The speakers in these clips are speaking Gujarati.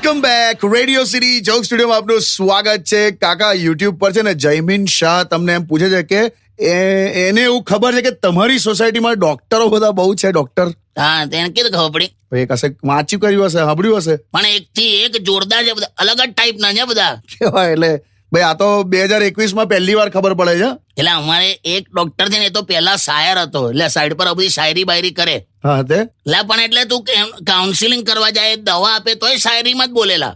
Welcome back. Radio city joke સ્ટુડિયોમાં આપનું સ્વાગત છે. કાકા યુટ્યુબ પર છે ને જયમીન શાહ તમને એમ પૂછે છે કે એને એવું ખબર છે કે તમારી સોસાયટીમાં ડોક્ટરો બધા બહુ છે. ડોક્ટર હા તેને કીધું ખબર પડી એ કશે વાંચ્યું કર્યું હશે, સાંભળ્યું હશે. પણ એક થી એક જોરદાર છે બધા, અલગ જ ટાઈપ ના છે બધા. કેવાય એટલે ભાઈ આ તો 2021માં પહેલી વાર ખબર પડે છે. એટલે અમારે એક ડોક્ટર છે ને એ તો પેલા શાયર હતો, એટલે સાઈડ પર આ બધી શાયરી બાયરી કરે. હા તે એટલે પણ એટલે તું કાઉન્સિલિંગ કરવા જાય, દવા આપે તોય શાયરીમાં જ બોલેલા.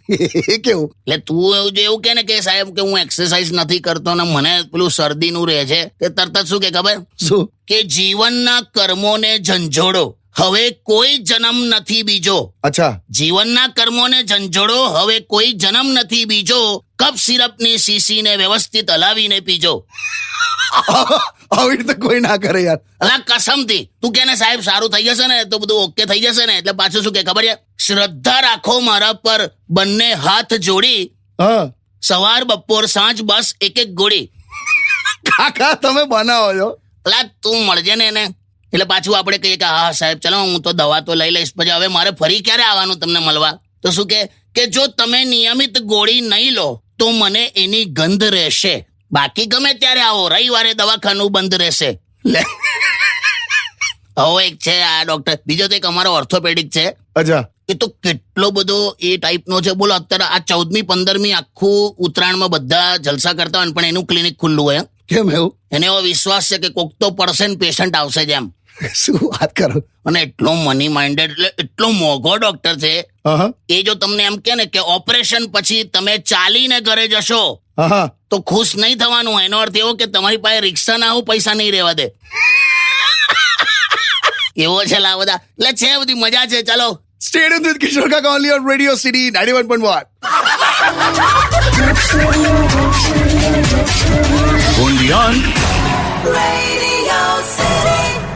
એ કેવું? એટલે તું એવું કે ને કે સાહેબ કે હું એક્સરસાઇઝ નથી કરતો ને મને પેલું શરદીનું રહે છે, તે તરત જ શું કે ખબર? શું? કે જીવનના કર્મોને ઝંઝોડો, હવે કોઈ જન્મ નથી બીજો. અચ્છા, જીવનના કર્મોને ઝંઝોડો, હવે કોઈ જન્મ નથી બીજો. કપ સિરપની શીશીને વ્યવસ્થિત હલાવીને પીજો. આવી રીતે કોઈ ના કરે યાર. અલા કસમથી તું કે ને સાહેબ સારું થઈ જશે ને તો બધું ઓકે થઈ જશે ને, એટલે પાછું શું કે ખબર છે? શ્રદ્ધા રાખો મારા પર બંને હાથ જોડી, હા સવાર બપોર સાંજ બસ એક એક ગોળી. કાકા તમે બનાવો છો. અલા તું મળજે ને એને, એટલે પાછું આપણે કહીએ કે હા સાહેબ ચલો હું તો દવા તો લઈ લઈશ, પછી હવે મારે ફરી ક્યારે આવવાનું તમને મળવા? તો શું કે જો તમે નિયમિત ગોળી નહીં લો તો મને એની ગંધ રહેશે, બાકી ગમે ત્યારે આવો, રવિવારે દવાખાનું બંધ રહેશે. લે હવે એક છે આ ડોક્ટર, બીજો તો એક અમારો ઓર્થોપેડિક છે. અચ્છા, એ તો કેટલો બધો એ ટાઈપનો છે. બોલો અત્યારે આ 14મી 15મી આખું ઉત્તરાયણમાં બધા જલસા કરતા હોય પણ એનું ક્લિનિક ખુલ્લું હોય. કેમ એવું? એને એવો વિશ્વાસ છે કે કોક તો % પેશન્ટ આવશે જ એમ. શું વાત કરો? અને એટલો મની માઇન્ડેડ, એટલે એટલો મોંઘો ડોક્ટર છે. હા એ જો તમને એમ કે ને કે ઓપરેશન પછી તમે ચાલીને ઘરે જશો હા તો ખુશ નહીં થવાનું. એનો અર્થ એવો કે તમારી પાસે રિક્ષા ના આવું પૈસા નહીં રહેવા દે. એવો છે લા બધા, એટલે છે બધી મજા છે. ચાલો Stay tuned with Kishore Kaka only on Radio City 91.1. Only on Radio City.